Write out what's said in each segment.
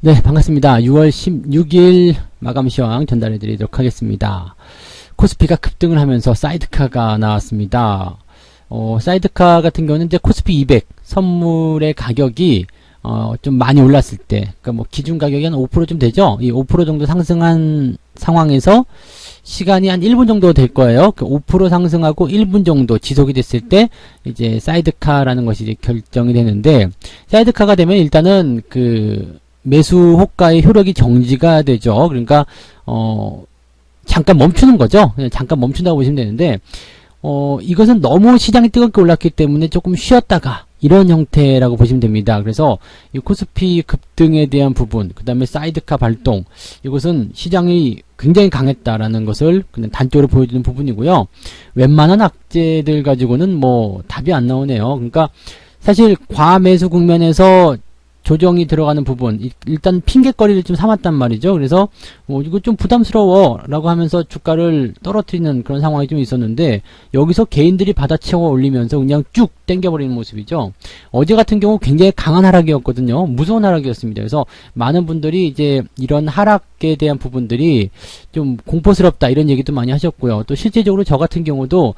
네, 반갑습니다. 6월 16일 마감 시황 전달해 드리도록 하겠습니다. 코스피가 급등을 하면서 사이드카가 나왔습니다. 사이드카 같은 경우는 이제 코스피 200 선물의 가격이 좀 많이 올랐을 때, 그러니까 뭐 기준 가격이 한 5%좀 되죠? 이 5% 정도 상승한 상황에서 시간이 한 1분 정도 될 거예요. 그 5% 상승하고 1분 정도 지속이 됐을 때 이제 사이드카라는 것이 이제 결정이 되는데, 사이드카가 되면 일단은 그 매수 호가의 효력이 정지가 되죠. 그러니까 잠깐 멈추는 거죠. 그냥 잠깐 멈춘다고 보시면 되는데, 이것은 너무 시장이 뜨겁게 올랐기 때문에 조금 쉬었다가 이런 형태라고 보시면 됩니다. 그래서 이 코스피 급등에 대한 부분, 그 다음에 사이드카 발동, 이것은 시장이 굉장히 강했다라는 것을 그냥 단적으로 보여주는 부분이고요. 웬만한 악재들 가지고는 뭐 답이 안 나오네요. 그러니까 사실 과매수 국면에서 조정이 들어가는 부분, 일단 핑계거리를 좀 삼았단 말이죠. 그래서 이거 좀 부담스러워 라고 하면서 주가를 떨어뜨리는 그런 상황이 좀 있었는데, 여기서 개인들이 받아채워 올리면서 그냥 쭉 땡겨버리는 모습이죠. 어제 같은 경우 굉장히 강한 하락이었거든요. 무서운 하락이었습니다. 그래서 많은 분들이 이제 이런 하락에 대한 부분들이 좀 공포스럽다 이런 얘기도 많이 하셨고요. 또 실제적으로 저 같은 경우도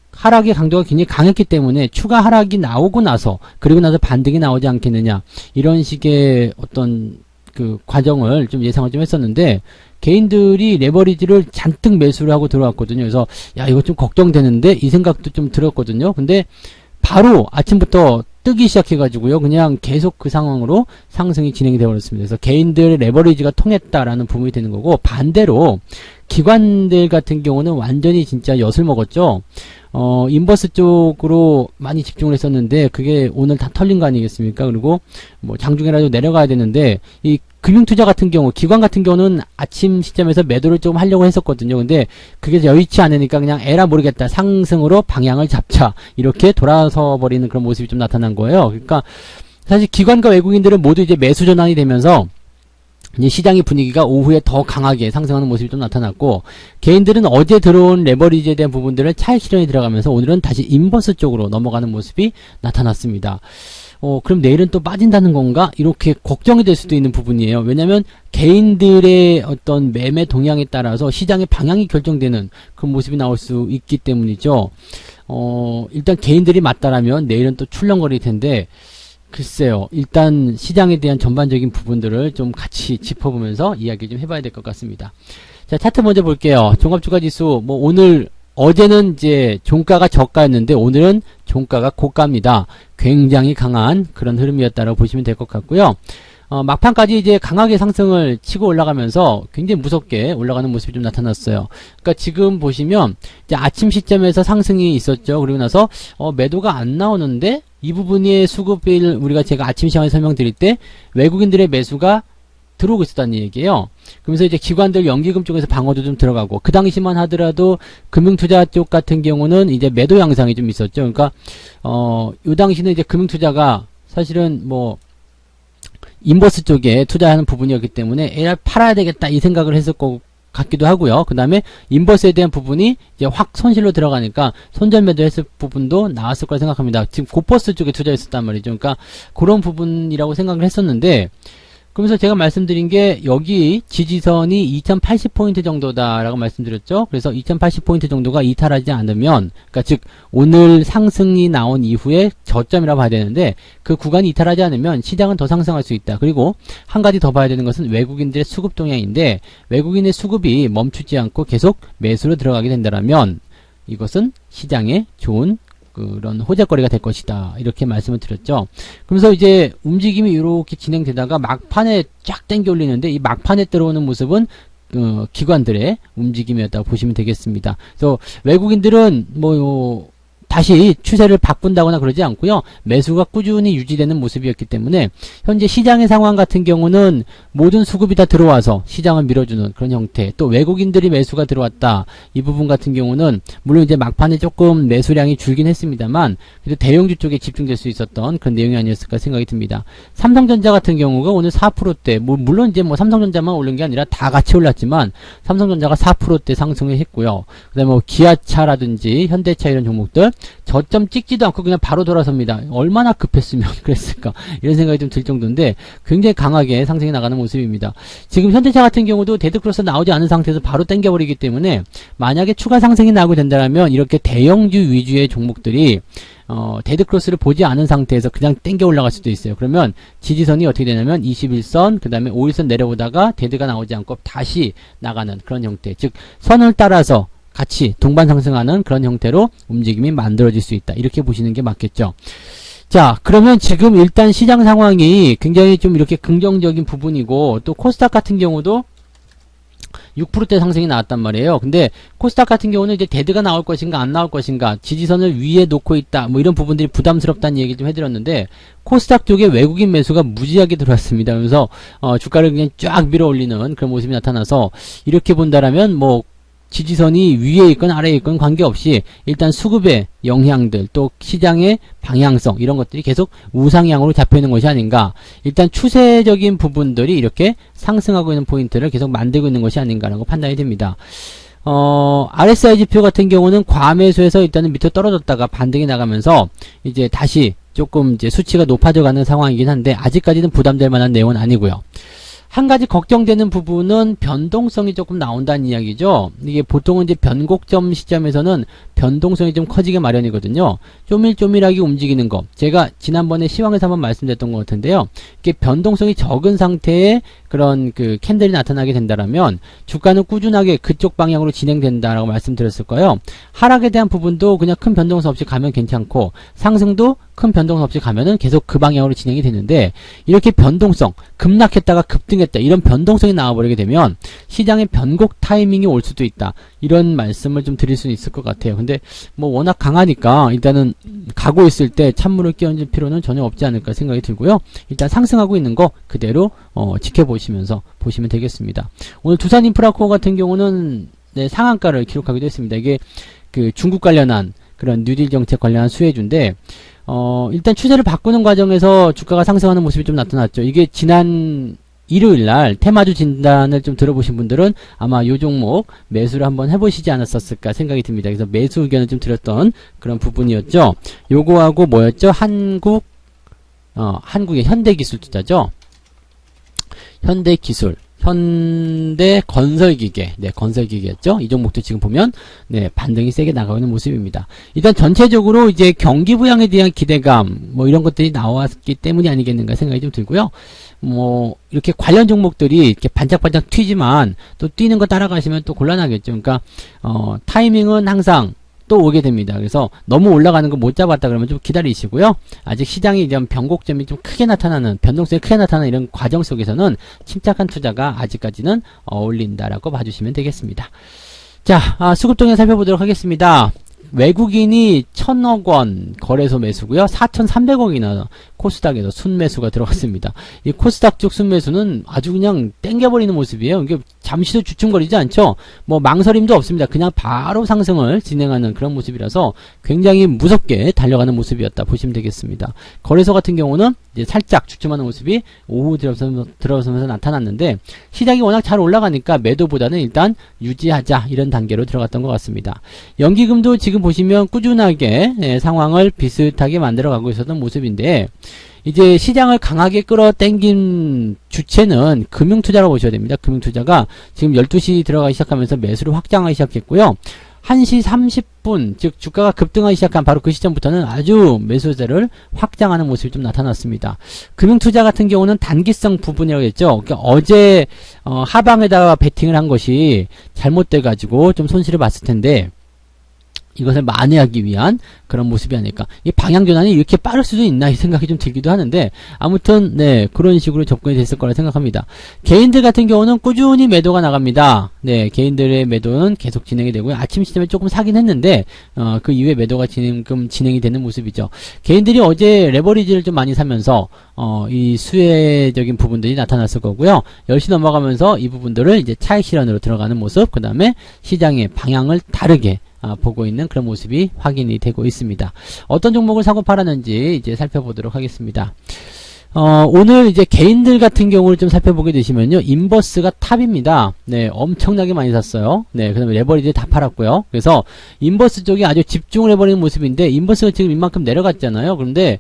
하락의 강도가 굉장히 강했기 때문에 추가 하락이 나오고 나서, 그리고 나서 반등이 나오지 않겠느냐, 이런 식의 어떤 그 과정을 좀 예상을 좀 했었는데, 개인들이 레버리지를 잔뜩 매수를 하고 들어왔거든요. 그래서 야, 이거 좀 걱정되는데 이 생각도 좀 들었거든요. 근데 바로 아침부터 뜨기 시작해가지고요, 그냥 계속 그 상황으로 상승이 진행이 되어버렸습니다. 그래서 개인들의 레버리지가 통했다라는 부분이 되는 거고, 반대로 기관들 같은 경우는 완전히 진짜 엿을 먹었죠. 인버스 쪽으로 많이 집중을 했었는데, 그게 오늘 다 털린 거 아니겠습니까? 그리고 뭐 장중에라도 내려가야 되는데, 이 금융투자 같은 경우, 기관 같은 경우는 아침 시점에서 매도를 좀 하려고 했었거든요. 근데 그게 여의치 않으니까 그냥 에라 모르겠다, 상승으로 방향을 잡자, 이렇게 돌아서 버리는 그런 모습이 좀 나타난 거예요. 그러니까 사실 기관과 외국인들은 모두 이제 매수 전환이 되면서 이제 시장의 분위기가 오후에 더 강하게 상승하는 모습이 좀 나타났고, 개인들은 어제 들어온 레버리지에 대한 부분들을 차익 실현이 들어가면서 오늘은 다시 인버스 쪽으로 넘어가는 모습이 나타났습니다. 그럼 내일은 또 빠진다는 건가? 이렇게 걱정이 될 수도 있는 부분이에요. 왜냐면 개인들의 어떤 매매 동향에 따라서 시장의 방향이 결정되는 그런 모습이 나올 수 있기 때문이죠. 일단 개인들이 맞다라면 내일은 또 출렁거릴 텐데, 글쎄요. 일단 시장에 대한 전반적인 부분들을 좀 같이 짚어보면서 이야기 좀 해봐야 될 것 같습니다. 자, 차트 먼저 볼게요. 종합주가지수, 뭐 오늘, 어제는 이제 종가가 저가였는데 오늘은 종가가 고가입니다. 굉장히 강한 그런 흐름이었다고 보시면 될 것 같고요. 막판까지 이제 강하게 상승을 치고 올라가면서 굉장히 무섭게 올라가는 모습이 좀 나타났어요. 그러니까 지금 보시면 이제 아침 시점에서 상승이 있었죠. 그리고 나서 매도가 안 나오는데, 이 부분의 수급을 우리가 제가 아침 시간에 설명드릴 때 외국인들의 매수가 들어오고 있었다는 얘기예요. 그러면서 이제 기관들 연기금 쪽에서 방어도 좀 들어가고, 그 당시만 하더라도 금융투자 쪽 같은 경우는 이제 매도 양상이 좀 있었죠. 그러니까 요 당시는 이제 금융투자가 사실은 뭐 인버스 쪽에 투자하는 부분이었기 때문에 AR 팔아야 되겠다 이 생각을 했을 거 같기도 하고요. 그 다음에 인버스에 대한 부분이 이제 확 손실로 들어가니까 손절 매도했을 부분도 나왔을 거라 생각합니다. 지금 고퍼스 쪽에 투자했었단 말이죠. 그러니까 그런 부분이라고 생각을 했었는데, 그러면서 제가 말씀드린 게 여기 지지선이 2080포인트 정도다라고 말씀드렸죠. 그래서 2080포인트 정도가 이탈하지 않으면, 그러니까 즉 오늘 상승이 나온 이후에 저점이라고 봐야 되는데, 그 구간이 이탈하지 않으면 시장은 더 상승할 수 있다. 그리고 한 가지 더 봐야 되는 것은 외국인들의 수급 동향인데, 외국인의 수급이 멈추지 않고 계속 매수로 들어가게 된다면 이것은 시장에 좋은 그런 호재거리가 될 것이다, 이렇게 말씀을 드렸죠. 그러면서 이제 움직임이 이렇게 진행되다가 막판에 쫙 당겨 올리는데, 이 막판에 들어오는 모습은 기관들의 움직임이었다고 보시면 되겠습니다. 그래서 외국인들은 뭐 다시 추세를 바꾼다거나 그러지 않고요, 매수가 꾸준히 유지되는 모습이었기 때문에 현재 시장의 상황 같은 경우는 모든 수급이 다 들어와서 시장을 밀어주는 그런 형태, 또 외국인들이 매수가 들어왔다, 이 부분 같은 경우는 물론 이제 막판에 조금 매수량이 줄긴 했습니다만 그래도 대형주 쪽에 집중될 수 있었던 그런 내용이 아니었을까 생각이 듭니다. 삼성전자 같은 경우가 오늘 4%대, 물론 이제 뭐 삼성전자만 오른 게 아니라 다 같이 올랐지만 삼성전자가 4%대 상승을 했고요. 그 다음에 뭐 기아차라든지 현대차 이런 종목들, 저점 찍지도 않고 그냥 바로 돌아섭니다. 얼마나 급했으면 그랬을까 이런 생각이 좀 들 정도인데 굉장히 강하게 상승이 나가는 모습입니다. 지금 현대차 같은 경우도 데드크로스 나오지 않은 상태에서 바로 당겨버리기 때문에 만약에 추가 상승이 나오게 된다면 이렇게 대형주 위주의 종목들이 데드크로스를 보지 않은 상태에서 그냥 땡겨 올라갈 수도 있어요. 그러면 지지선이 어떻게 되냐면 21선, 그 다음에 5일선 내려오다가 데드가 나오지 않고 다시 나가는 그런 형태. 즉, 선을 따라서 같이 동반 상승하는 그런 형태로 움직임이 만들어질 수 있다. 이렇게 보시는 게 맞겠죠. 자, 그러면 지금 일단 시장 상황이 굉장히 좀 이렇게 긍정적인 부분이고, 또 코스닥 같은 경우도 6%대 상승이 나왔단 말이에요. 근데 코스닥 같은 경우는 이제 데드가 나올 것인가 안 나올 것인가, 지지선을 위에 놓고 있다, 뭐 이런 부분들이 부담스럽다는 얘기 좀 해드렸는데, 코스닥 쪽에 외국인 매수가 무지하게 들어왔습니다. 그래서 주가를 그냥 쫙 밀어 올리는 그런 모습이 나타나서, 이렇게 본다라면 뭐 지지선이 위에 있건 아래에 있건 관계없이 일단 수급의 영향들, 또 시장의 방향성, 이런 것들이 계속 우상향으로 잡혀있는 것이 아닌가. 일단 추세적인 부분들이 이렇게 상승하고 있는 포인트를 계속 만들고 있는 것이 아닌가라고 판단이 됩니다. RSI 지표 같은 경우는 과매수에서 일단은 밑으로 떨어졌다가 반등이 나가면서 이제 다시 조금 이제 수치가 높아져 가는 상황이긴 한데, 아직까지는 부담될 만한 내용은 아니고요. 한 가지 걱정되는 부분은 변동성이 조금 나온다는 이야기죠. 이게 보통은 이제 변곡점 시점에서는 변동성이 좀 커지게 마련이거든요. 쪼밀쪼밀하게 움직이는 거. 제가 지난번에 시황에서 한번 말씀드렸던 것 같은데요. 이게 변동성이 적은 상태에 그런 그 캔들이 나타나게 된다라면 주가는 꾸준하게 그쪽 방향으로 진행된다라고 말씀드렸을 거예요. 하락에 대한 부분도 그냥 큰 변동성 없이 가면 괜찮고, 상승도 큰 변동성 없이 가면은 계속 그 방향으로 진행이 되는데, 이렇게 변동성, 급락했다가 급등했다, 이런 변동성이 나와버리게 되면 시장의 변곡 타이밍이 올 수도 있다, 이런 말씀을 좀 드릴 수 있을 것 같아요. 근데 뭐 워낙 강하니까 일단은 가고 있을 때 찬물을 끼얹을 필요는 전혀 없지 않을까 생각이 들고요. 일단 상승하고 있는 거 그대로 지켜보시면서 보시면 되겠습니다. 오늘 두산인프라코어 같은 경우는 네, 상한가를 기록하기도 했습니다. 이게 그 중국 관련한 그런 뉴딜 정책 관련한 수혜주인데, 일단 추세를 바꾸는 과정에서 주가가 상승하는 모습이 좀 나타났죠. 이게 지난 일요일날 테마주 진단을 좀 들어보신 분들은 아마 요 종목 매수를 한번 해보시지 않았었을까 생각이 듭니다. 그래서 매수 의견을 좀 드렸던 그런 부분이었죠. 요거하고 뭐였죠? 한국의 현대기술투자죠. 현대기술, 현대건설기계, 네, 건설기계였죠. 이 종목도 지금 보면, 네, 반등이 세게 나가고 있는 모습입니다. 일단 전체적으로 이제 경기 부양에 대한 기대감, 뭐 이런 것들이 나왔기 때문이 아니겠는가 생각이 좀 들고요. 뭐, 이렇게 관련 종목들이 이렇게 반짝반짝 튀지만, 또 뛰는 거 따라가시면 또 곤란하겠죠. 그러니까, 타이밍은 항상 또 오게 됩니다. 그래서 너무 올라가는 거 못 잡았다 그러면 좀 기다리시고요. 아직 시장이 이제 변곡점이 좀 크게 나타나는, 변동성이 크게 나타나는 이런 과정 속에서는 침착한 투자가 아직까지는 어울린다라고 봐주시면 되겠습니다. 자, 수급동향 살펴보도록 하겠습니다. 외국인이 1,000억원 거래소 매수고요. 4,300억이나 코스닥에서 순매수가 들어갔습니다. 이 코스닥 쪽 순매수는 아주 그냥 땡겨버리는 모습이에요. 이게 잠시도 주춤거리지 않죠. 뭐 망설임도 없습니다. 그냥 바로 상승을 진행하는 그런 모습이라서 굉장히 무섭게 달려가는 모습이었다 보시면 되겠습니다. 거래소 같은 경우는 이제 살짝 주춤하는 모습이 오후 들어서면서 나타났는데, 시장이 워낙 잘 올라가니까 매도보다는 일단 유지하자, 이런 단계로 들어갔던 것 같습니다. 연기금도 지금 보시면 꾸준하게 상황을 비슷하게 만들어가고 있었던 모습인데, 이제 시장을 강하게 끌어당긴 주체는 금융투자라고 보셔야 됩니다. 금융투자가 지금 12시 들어가기 시작하면서 매수를 확장하기 시작했고요. 1시 30분, 즉 주가가 급등하기 시작한 바로 그 시점부터는 아주 매수세를 확장하는 모습이 좀 나타났습니다. 금융투자 같은 경우는 단기성 부분이라고 했죠. 그러니까 어제 하방에다가 베팅을 한 것이 잘못돼 가지고 좀 손실을 봤을 텐데, 이것을 만회하기 위한 그런 모습이 아닐까. 이 방향 전환이 이렇게 빠를 수도 있나, 이 생각이 좀 들기도 하는데, 아무튼 네, 그런 식으로 접근이 됐을 거라 생각합니다. 개인들 같은 경우는 꾸준히 매도가 나갑니다. 네, 개인들의 매도는 계속 진행이 되고요. 아침 시점에 조금 사긴 했는데 그 이후에 매도가 진행이 되는 모습이죠. 개인들이 어제 레버리지를 좀 많이 사면서 이 수혜적인 부분들이 나타났을 거고요. 10시 넘어가면서 이 부분들을 이제 차익 실현으로 들어가는 모습, 그 다음에 시장의 방향을 다르게 보고 있는 그런 모습이 확인이 되고 있습니다. 어떤 종목을 사고 팔았는지 이제 살펴보도록 하겠습니다. 오늘 이제 개인들 같은 경우를 좀 살펴보게 되시면요. 인버스가 탑입니다. 네, 엄청나게 많이 샀어요. 네, 그 다음에 레버리지 다 팔았고요. 그래서 인버스 쪽이 아주 집중을 해버리는 모습인데, 인버스가 지금 이만큼 내려갔잖아요. 그런데,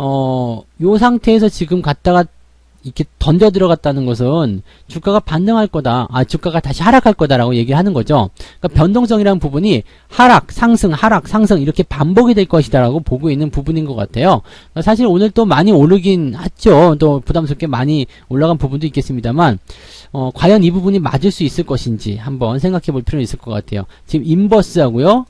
요 상태에서 지금 갔다가 이렇게 던져 들어갔다는 것은 주가가 반등할 거다. 주가가 다시 하락할 거다라고 얘기를 하는 거죠. 그러니까 변동성이라는 부분이 하락, 상승, 하락, 상승 이렇게 반복이 될 것이다라고 보고 있는 부분인 것 같아요. 그러니까 사실 오늘 또 많이 오르긴 했죠. 또 부담스럽게 많이 올라간 부분도 있겠습니다만, 과연 이 부분이 맞을 수 있을 것인지 한번 생각해 볼 필요는 있을 것 같아요. 지금 인버스하고요.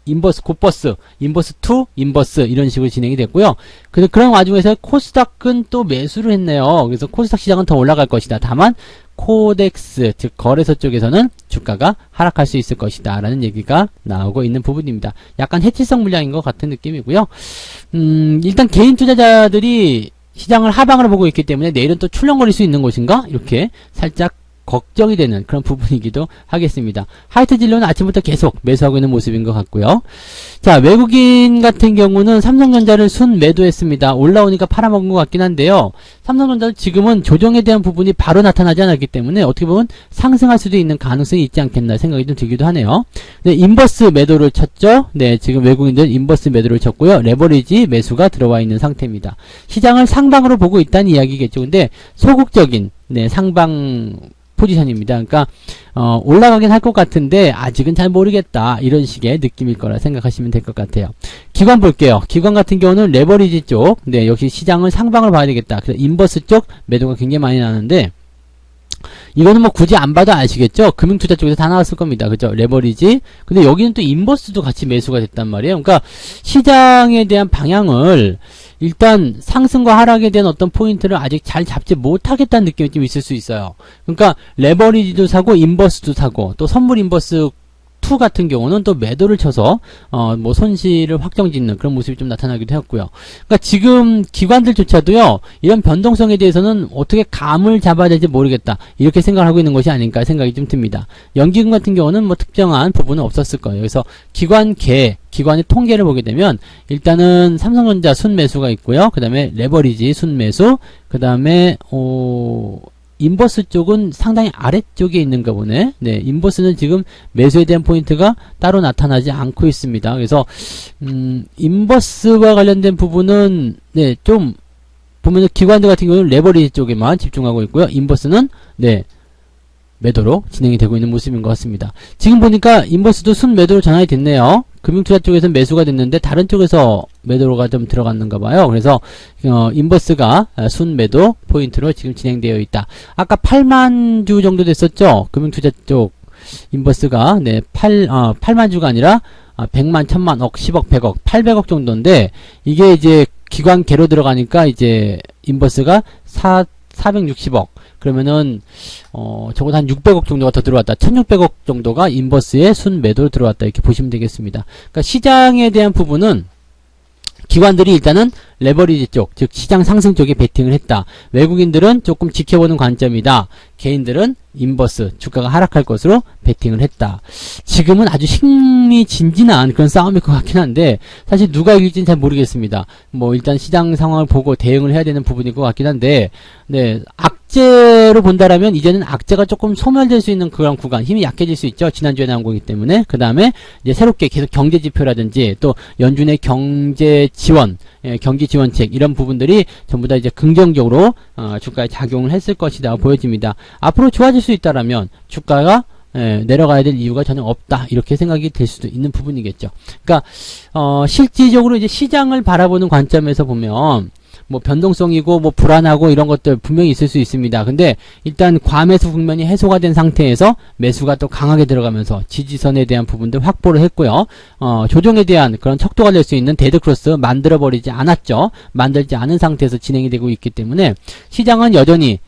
인버스, 곧버스, 인버스 2, 인버스 이런 식으로 진행이 됐고요. 그런 와중에서 코스닥은 또 매수를 했네요. 그래서 코스닥 시장은 더 올라갈 것이다. 다만 코덱스, 즉 거래소 쪽에서는 주가가 하락할 수 있을 것이다 라는 얘기가 나오고 있는 부분입니다. 약간 해치성 물량인 것 같은 느낌이고요. 일단 개인 투자자들이 시장을 하방으로 보고 있기 때문에 내일은 또 출렁거릴 수 있는 곳인가? 이렇게 살짝 걱정이 되는 그런 부분이기도 하겠습니다. 하이트 진로는 아침부터 계속 매수하고 있는 모습인 것 같고요. 자, 외국인 같은 경우는 삼성전자를 순 매도했습니다. 올라오니까 팔아먹은 것 같긴 한데요. 삼성전자는 지금은 조정에 대한 부분이 바로 나타나지 않았기 때문에 어떻게 보면 상승할 수도 있는 가능성이 있지 않겠나 생각이 좀 들기도 하네요. 네, 인버스 매도를 쳤죠. 네, 지금 외국인들 인버스 매도를 쳤고요. 레버리지 매수가 들어와 있는 상태입니다. 시장을 상방으로 보고 있다는 이야기겠죠. 근데 소극적인 상방 포지션입니다. 그러니까 올라가긴 할 것 같은데 아직은 잘 모르겠다 이런 식의 느낌일 거라 생각하시면 될 것 같아요. 기관 볼게요. 기관 같은 경우는 레버리지 쪽, 네, 역시 시장을 상방으로 봐야 되겠다. 그래서 인버스 쪽 매도가 굉장히 많이 나는데 이거는 뭐 굳이 안 봐도 아시겠죠? 금융투자 쪽에서 다 나왔을 겁니다. 그죠? 레버리지. 근데 여기는 또 인버스도 같이 매수가 됐단 말이에요. 그러니까 시장에 대한 방향을 일단 상승과 하락에 대한 어떤 포인트를 아직 잘 잡지 못하겠다는 느낌이 좀 있을 수 있어요. 그러니까 레버리지도 사고 인버스도 사고 또 선물 인버스 2 같은 경우는 또 매도를 쳐서 뭐 손실을 확정짓는 그런 모습이 좀 나타나기도 했고요. 그러니까 지금 기관들조차도요 이런 변동성에 대해서는 어떻게 감을 잡아야 될지 모르겠다 이렇게 생각을 하고 있는 것이 아닐까 생각이 좀 듭니다. 연기금 같은 경우는 뭐 특정한 부분은 없었을 거예요. 그래서 기관의 통계를 보게 되면 일단은 삼성전자 순매수가 있고요. 그 다음에 레버리지 순매수, 그 다음에 인버스 쪽은 상당히 아래쪽에 있는가 보네. 네, 인버스는 지금 매수에 대한 포인트가 따로 나타나지 않고 있습니다. 그래서 인버스와 관련된 부분은 네, 좀 보면 기관들 같은 경우는 레버리지 쪽에만 집중하고 있고요. 인버스는 네, 매도로 진행이 되고 있는 모습인 것 같습니다. 지금 보니까 인버스도 순 매도로 전환이 됐네요. 금융투자 쪽에서 매수가 됐는데 다른 쪽에서 매도가 좀 들어갔는가 봐요. 그래서 인버스가 순 매도 포인트로 지금 진행되어 있다. 아까 8만 주 정도 됐었죠. 금융투자 쪽 인버스가 네, 8만 주가 아니라 100만, 1000만, 억, 10억, 100억, 800억 정도인데 이게 이제 기관계로 들어가니까 이제 인버스가 460억. 그러면은 적어도 한 600억 정도가 더 들어왔다. 1600억 정도가 인버스의 순매도로 들어왔다. 이렇게 보시면 되겠습니다. 그러니까 시장에 대한 부분은 기관들이 일단은 레버리지 쪽, 즉 시장 상승 쪽에 베팅을 했다. 외국인들은 조금 지켜보는 관점이다. 개인들은 인버스, 주가가 하락할 것으로 베팅을 했다. 지금은 아주 흥미진진한 그런 싸움일 것 같긴 한데 사실 누가 이길지는 잘 모르겠습니다. 뭐 일단 시장 상황을 보고 대응을 해야 되는 부분일 것 같긴 한데 네, 악재로 본다라면 이제는 악재가 조금 소멸될 수 있는 그런 구간, 힘이 약해질 수 있죠. 지난주에 나온 거기 때문에. 그 다음에 이제 새롭게 계속 경제 지표라든지 또 연준의 경제 지원, 경기 지원책 이런 부분들이 전부 다 이제 긍정적으로 주가에 작용을 했을 것이다 보여집니다. 앞으로 좋아질 수 있다라면 주가가 내려가야 될 이유가 전혀 없다 이렇게 생각이 될 수도 있는 부분이겠죠. 그러니까 실질적으로 이제 시장을 바라보는 관점에서 보면 뭐 변동성이고 뭐 불안하고 이런 것들 분명히 있을 수 있습니다. 근데 일단 과매수 국면이 해소가 된 상태에서 매수가 또 강하게 들어가면서 지지선에 대한 부분들 확보를 했고요. 조정에 대한 그런 척도가 될 수 있는 데드크로스 만들어버리지 않았죠. 만들지 않은 상태에서 진행이 되고 있기 때문에 시장은 여전히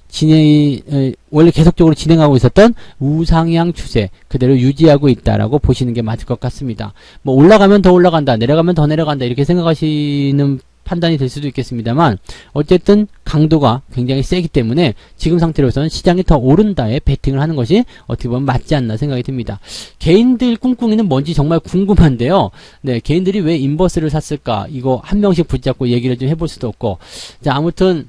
원래 계속적으로 진행하고 있었던 우상향 추세 그대로 유지하고 있다라고 보시는 게 맞을 것 같습니다. 뭐 올라가면 더 올라간다, 내려가면 더 내려간다 이렇게 생각하시는 판단이 될 수도 있겠습니다만 어쨌든 강도가 굉장히 세기 때문에 지금 상태로서는 시장이 더 오른다에 베팅을 하는 것이 어떻게 보면 맞지 않나 생각이 듭니다. 개인들 꿍꿍이는 뭔지 정말 궁금한데요. 네, 개인들이 왜 인버스를 샀을까? 이거 한 명씩 붙잡고 얘기를 좀 해볼 수도 없고. 자, 아무튼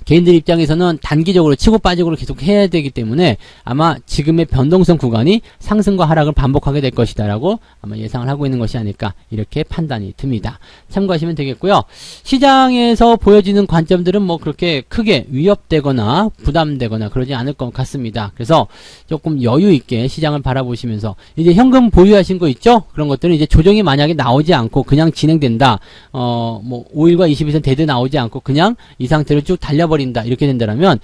개인들 입장에서는 단기적으로 치고 빠지고를 계속 해야 되기 때문에 아마 지금의 변동성 구간이 상승과 하락을 반복하게 될 것이다라고 아마 예상을 하고 있는 것이 아닐까 이렇게 판단이 듭니다. 참고하시면 되겠고요. 시장에서 보여지는 관점들은 뭐 그렇게 크게 위협되거나 부담되거나 그러지 않을 것 같습니다. 그래서 조금 여유 있게 시장을 바라보시면서 이제 현금 보유하신 거 있죠? 그런 것들은 이제 조정이 만약에 나오지 않고 그냥 진행된다. 뭐 5일과 20일선 대대 나오지 않고 그냥 이 상태로 쭉 달려버린다. 이렇게 된다면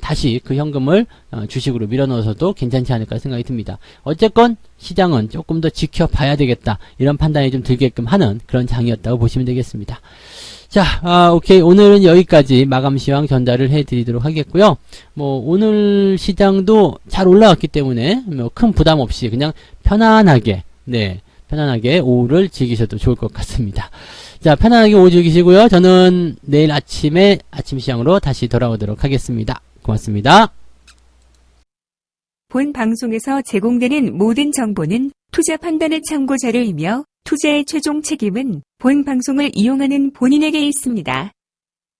다시 그 현금을 주식으로 밀어넣어서도 괜찮지 않을까 생각이 듭니다. 어쨌건 시장은 조금 더 지켜봐야 되겠다. 이런 판단이 좀 들게끔 하는 그런 장이었다고 보시면 되겠습니다. 자, 오케이. 오늘은 여기까지 마감 시황 전달을 해드리도록 하겠고요. 뭐 오늘 시장도 잘 올라왔기 때문에 뭐 큰 부담 없이 그냥 편안하게 편안하게 오후를 즐기셔도 좋을 것 같습니다. 자, 편안하게 오후 즐기시고요. 저는 내일 아침에 아침 시황으로 다시 돌아오도록 하겠습니다. 고맙습니다. 본 방송에서 제공되는 모든 정보는 투자 판단의 참고 자료이며 투자의 최종 책임은 본 방송을 이용하는 본인에게 있습니다.